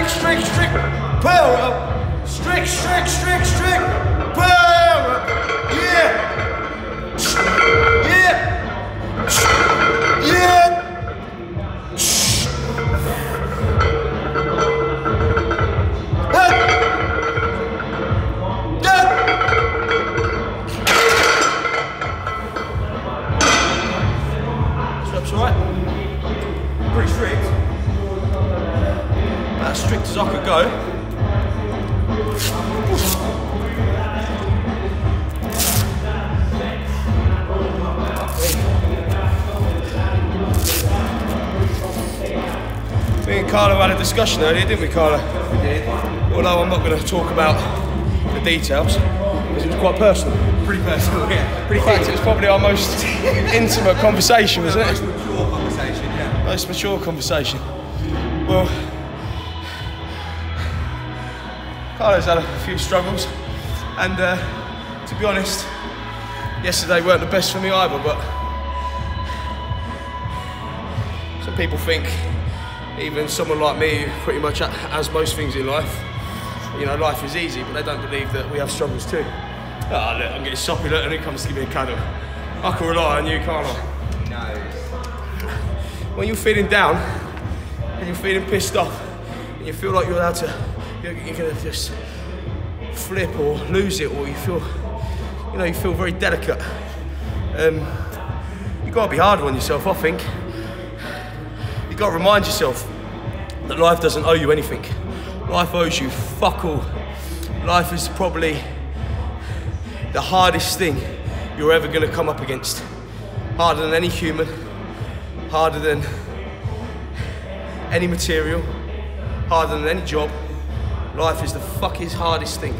Strict. Power up. Strict. Power up. Yeah. That's right. Pretty strict. About as strict as I could go. Me and Carlo had a discussion earlier, didn't we, Carlo? We did. Although I'm not going to talk about the details, because it was quite personal. Pretty personal, yeah. In fact, it was probably our most intimate conversation, wasn't it? Most mature conversation, yeah. Most mature conversation. Well, Carlo's had a few struggles, and to be honest, yesterday weren't the best for me either, but some people think even someone like me who pretty much has most things in life, you know, life is easy, but they don't believe that we have struggles too. Oh, look, I'm getting soppy, look, and he comes to give me a cuddle. I can rely on you, can't I? No. When you're feeling down, and you're feeling pissed off, and you feel like you're going to just flip or lose it, or you feel very delicate. You've got to be harder on yourself, I think. You've got to remind yourself that life doesn't owe you anything. Life owes you fuck all. Life is probably the hardest thing you're ever going to come up against. Harder than any human, harder than any material, harder than any job. Life is the fucking hardest thing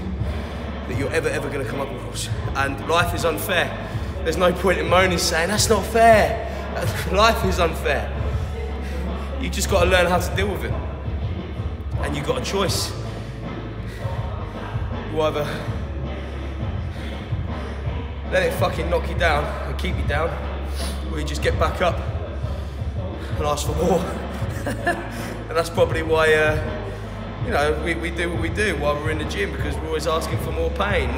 that you're ever going to come up across. And life is unfair. There's no point in moaning saying, that's not fair. Life is unfair. You just got to learn how to deal with it. And you've got a choice. You either let it fucking knock you down and keep you down, or you just get back up and ask for more. And that's probably why you know, we do what we do while we're in the gym, because we're always asking for more pain,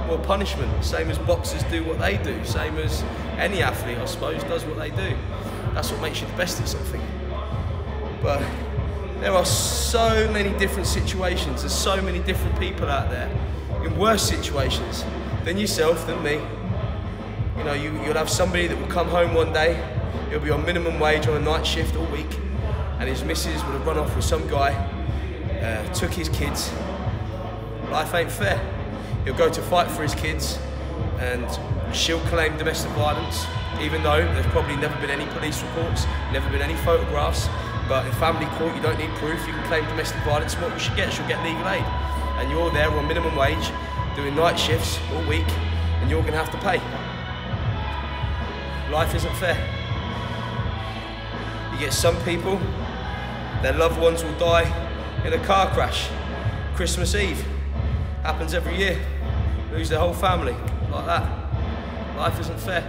more punishment. Same as boxers do what they do, same as any athlete, I suppose, does what they do. That's what makes you the best at something. But there are so many different situations, there's so many different people out there in worse situations than yourself, than me. You know, you'll have somebody that will come home one day, he'll be on minimum wage on a night shift all week, and his missus would have run off with some guy, took his kids. Life ain't fair. He'll go to fight for his kids, and she'll claim domestic violence, even though there's probably never been any police reports, never been any photographs. But in family court, you don't need proof. You can claim domestic violence. What you should get, she'll get legal aid. And you're there on minimum wage, doing night shifts all week, and you're gonna have to pay. Life isn't fair. You get some people, their loved ones will die in a car crash. Christmas Eve, happens every year. Lose their whole family, like that. Life isn't fair.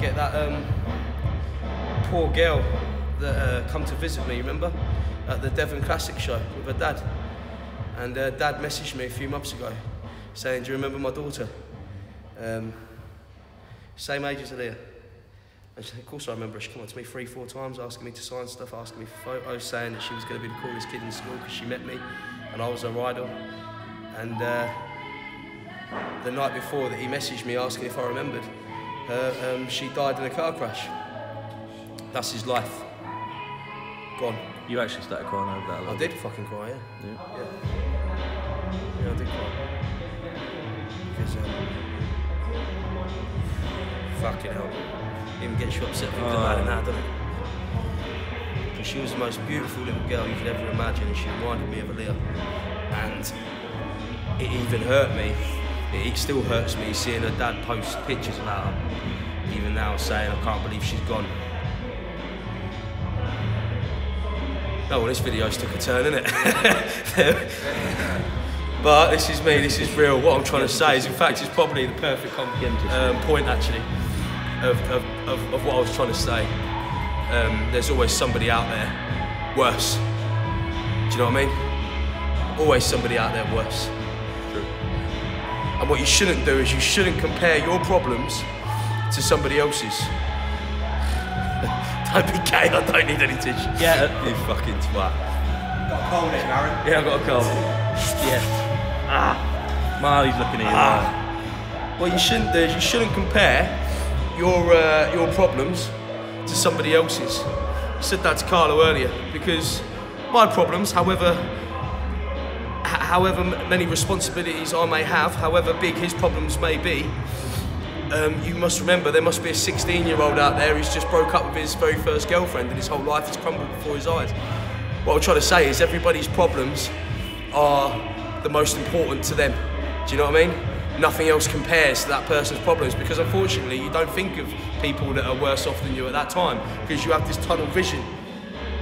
Get that poor girl that come to visit me, remember? At the Devon Classic show with her dad. And her dad messaged me a few months ago saying, do you remember my daughter? Same age as Aaliyah. And she said, of course I remember her. She came up to me 3-4 times asking me to sign stuff, asking me for photos, saying that she was going to be the coolest kid in school because she met me and I was her idol. And the night before that he messaged me asking if I remembered, she died in a car crash. That's his life. Gone. You actually started crying over that a lot. I did fucking cry, yeah. Yeah, I did cry. Because, fucking hell. Even gets you upset thinking about it now, doesn't it? Because she was the most beautiful little girl you could ever imagine, and she reminded me of Aaliyah. And it even hurt me. It still hurts me seeing her dad post pictures about her, even now, saying, I can't believe she's gone. Oh, well, this video's took a turn, innit? But this is me, this is real. What I'm trying to say is, in fact, it's probably the perfect point, actually. of what I was trying to say. There's always somebody out there worse. Do you know what I mean? Always somebody out there worse. True. And what you shouldn't do is you shouldn't compare your problems to somebody else's. Don't be gay, I don't need any tissue. Yeah, you fucking twat. Got a cold in, Aaron. Yeah, I've got a cold. Yeah. Marley's looking at you. What you shouldn't do is you shouldn't compare your problems to somebody else's. I said that to Carlo earlier, because my problems, however many responsibilities I may have, however big his problems may be, you must remember there must be a 16-year-old out there who's just broke up with his very first girlfriend and his whole life has crumbled before his eyes. What I'm trying to say is everybody's problems are the most important to them. Do you know what I mean? Nothing else compares to that person's problems, because unfortunately you don't think of people that are worse off than you at that time because you have this tunnel vision.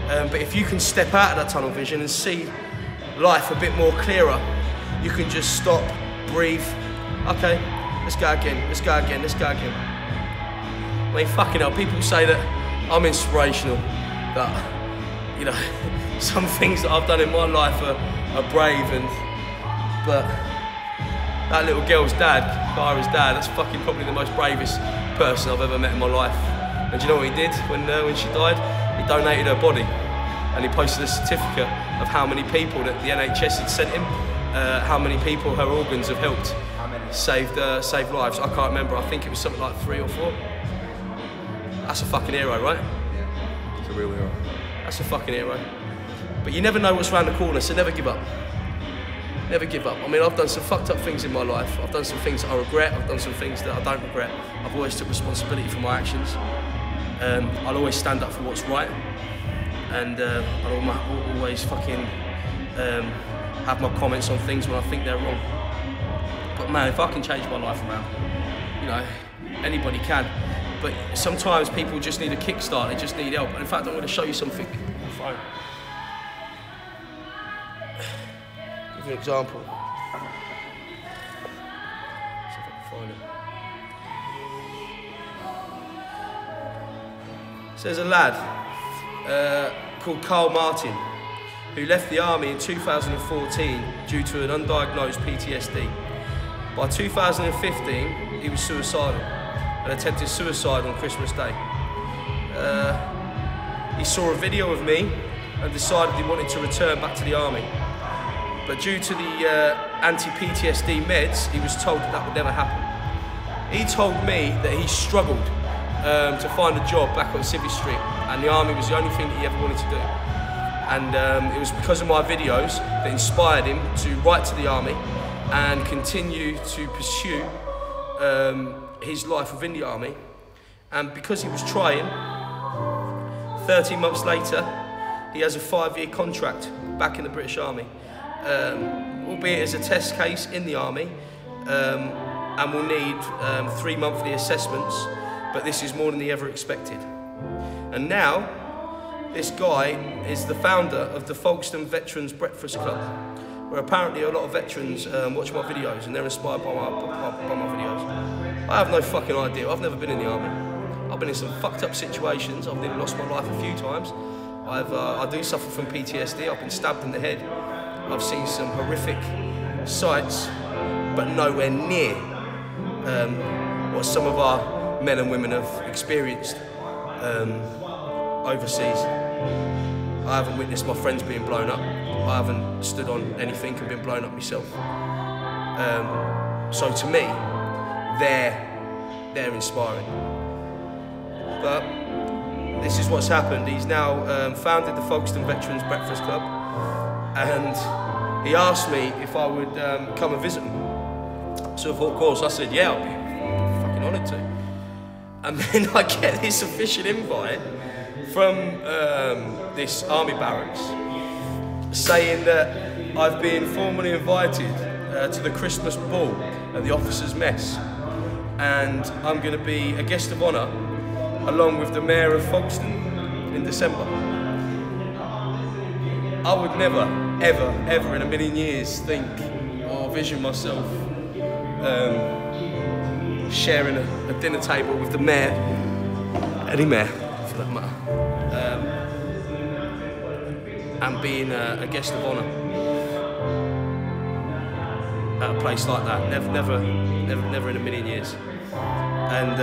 But if you can step out of that tunnel vision and see life a bit more clearer, you can just stop, breathe. Okay, let's go again, let's go again, let's go again. I mean, fucking hell, people say that I'm inspirational, that, you know, some things that I've done in my life are brave, but that little girl's dad, Kyra's dad, that's fucking probably the most bravest person I've ever met in my life. And do you know what he did when she died? He donated her body, and he posted a certificate of how many people that the NHS had sent him, how many people her organs have helped saved lives. I can't remember, I think it was something like 3 or 4. That's a fucking hero, right? It's a real hero. That's a fucking hero. But you never know what's around the corner, so never give up. Never give up. I mean, I've done some fucked up things in my life. I've done some things that I regret. I've done some things that I don't regret. I've always took responsibility for my actions. I'll always stand up for what's right. And I'll always fucking have my comments on things when I think they're wrong. But man, if I can change my life around, you know, anybody can. But sometimes people just need a kickstart, they just need help. And in fact, I'm going to show you something on the phone. Give you an example. See if I can find it. So there's a lad called Carl Martin who left the army in 2014 due to an undiagnosed PTSD. By 2015, he was suicidal and attempted suicide on Christmas Day. He saw a video of me and decided he wanted to return back to the army. But due to the anti-PTSD meds, he was told that would never happen. He told me that he struggled to find a job back on Civvy Street, and the army was the only thing that he ever wanted to do. And it was because of my videos that inspired him to write to the army and continue to pursue his life within the army. And because he was trying, 13 months later, he has a 5-year contract back in the British Army, albeit as a test case in the army, and will need 3 monthly assessments, but this is more than he ever expected. And now, this guy is the founder of the Folkestone Veterans Breakfast Club, where apparently a lot of veterans watch my videos and they're inspired by my videos. I have no fucking idea. I've never been in the army. I've been in some fucked up situations. I've nearly lost my life a few times. I do suffer from PTSD. I've been stabbed in the head. I've seen some horrific sights, but nowhere near what some of our men and women have experienced overseas. I haven't witnessed my friends being blown up. I haven't stood on anything and been blown up myself. So to me, they're inspiring. But this is what's happened. He's now founded the Folkestone Veterans Breakfast Club, and he asked me if I would come and visit him. So of course I said, yeah, I'll be fucking honoured to. And then I get this official invite from this army barracks saying that I've been formally invited to the Christmas ball at the officers' mess, and I'm going to be a guest of honour along with the Mayor of Folkestone in December. I would never, ever, ever in a million years think or vision myself sharing a dinner table with the mayor, Eddie Mayor, for that matter, and being a guest of honour at a place like that. Never in a million years. And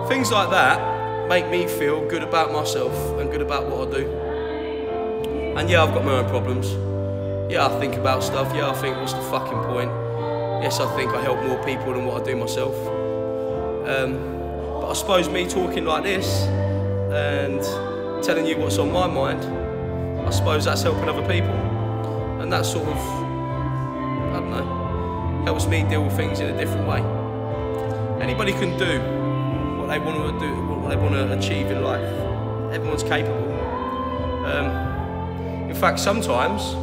things like that make me feel good about myself and good about what I do. And yeah, I've got my own problems. Yeah, I think about stuff. Yeah, I think, what's the fucking point? Yes, I think I help more people than what I do myself. But I suppose me talking like this and telling you what's on my mind, I suppose that's helping other people. And that sort of, I don't know, helps me deal with things in a different way. Anybody can do what they want to do, what they want to achieve in life. Everyone's capable. In fact, sometimes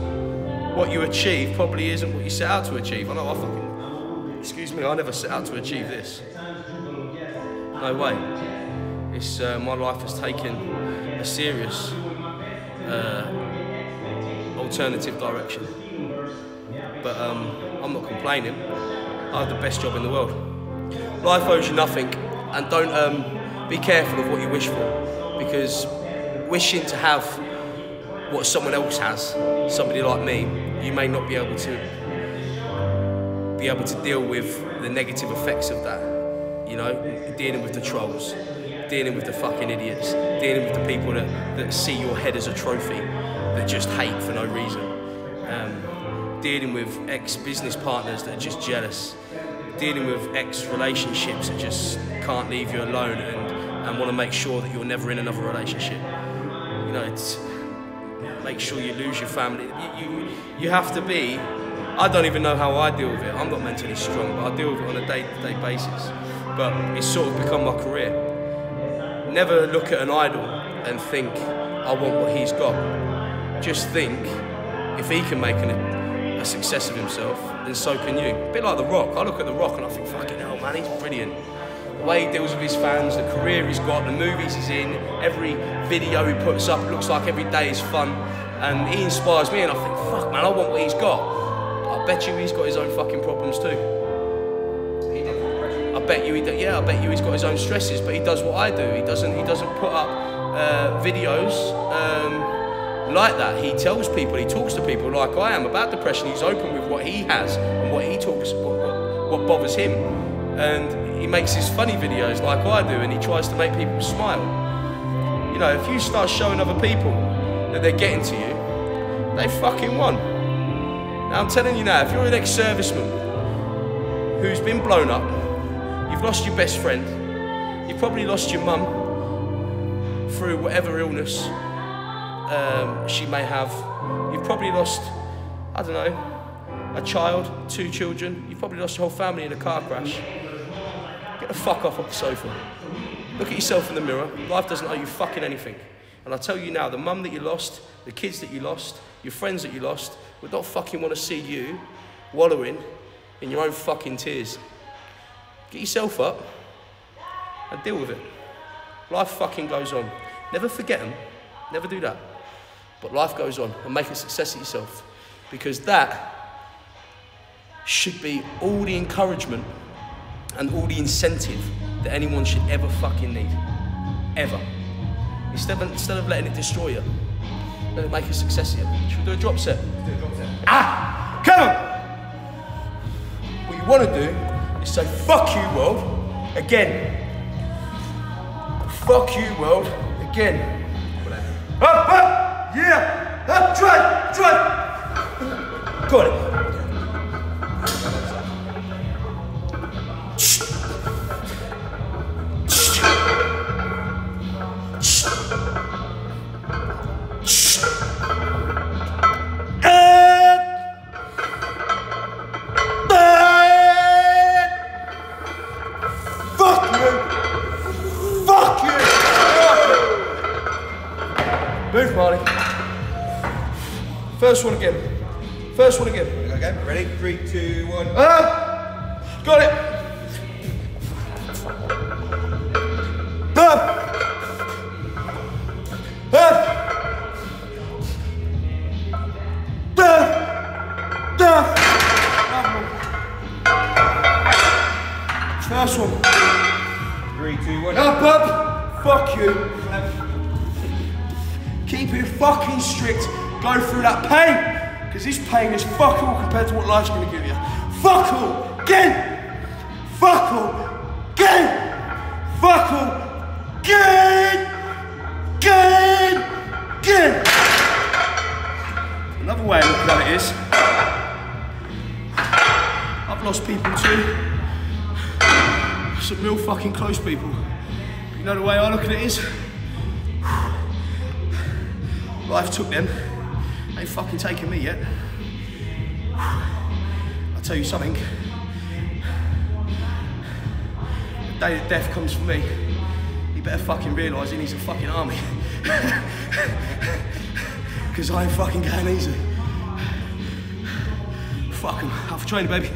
what you achieve probably isn't what you set out to achieve. I know I fucking, excuse me, I never set out to achieve this. No way. It's, my life has taken a serious alternative direction. But I'm not complaining. I have the best job in the world. Life owes you nothing, and don't be careful of what you wish for, because wishing to have what someone else has, somebody like me, you may not be able to deal with the negative effects of that. You know, dealing with the trolls, dealing with the fucking idiots, dealing with the people that see your head as a trophy, that just hate for no reason, dealing with ex-business partners that are just jealous, dealing with ex-relationships that just can't leave you alone and want to make sure that you're never in another relationship. You know, it's make sure you lose your family. You have to be, I don't even know how I deal with it. I'm not mentally strong, but I deal with it on a day-to-day basis. But it's sort of become my career. Never look at an idol and think, I want what he's got. Just think, if he can make a success of himself, then so can you. A bit like The Rock. I look at The Rock and I think, fucking hell, man, he's brilliant. The way he deals with his fans, the career he's got, the movies he's in, every video he puts up, it looks like every day is fun. And he inspires me and I think, fuck man, I want what he's got. I bet you he's got his own fucking problems too. I bet you he's got his own stresses, but he does what I do. He doesn't put up videos like that. He tells people, he talks to people like I am about depression. He's open with what he has and what he talks about, what bothers him. And he makes his funny videos like I do, and he tries to make people smile. You know, if you start showing other people that they're getting to you, they fucking won. Now I'm telling you now, if you're an ex-serviceman who's been blown up, you've lost your best friend, you've probably lost your mum through whatever illness she may have, you've probably lost, I don't know, a child, 2 children, you've probably lost your whole family in a car crash. Get the fuck off the sofa. Look at yourself in the mirror. Life doesn't owe you fucking anything. And I tell you now, the mum that you lost, the kids that you lost, your friends that you lost, would not fucking want to see you wallowing in your own fucking tears. Get yourself up and deal with it. Life fucking goes on. Never forget them. Never do that. But life goes on, and make a success of yourself, because that should be all the encouragement and all the incentive that anyone should ever fucking need. Ever. Instead of letting it destroy you, let it make a success of you. Should we do a drop set? Do a drop set. Ah! Come on! What you want to do is say, fuck you, world, again. Fuck you, world, again. Up, up, yeah! Up, drive! Got it. Move, Marty. First one again. First one again. Okay, ready? 3, 2, 1. Got it. Nice one. 3, 2, 1. Up, up. Fuck you. Keep it fucking strict. Go through that pain. Because this pain is fuck all compared to what life's going to give you. Fuck all. Again. Fuck all. Again. Fuck all. Again. Again. Again. Another way of looking at it is, I've lost people too. Some real fucking close people. But you know the way I look at it is, life took them, ain't fucking taken me yet. I'll tell you something, the day that death comes for me, you better fucking realise he needs a fucking army. Because I ain't fucking going easy. Fuck him, half a training, baby.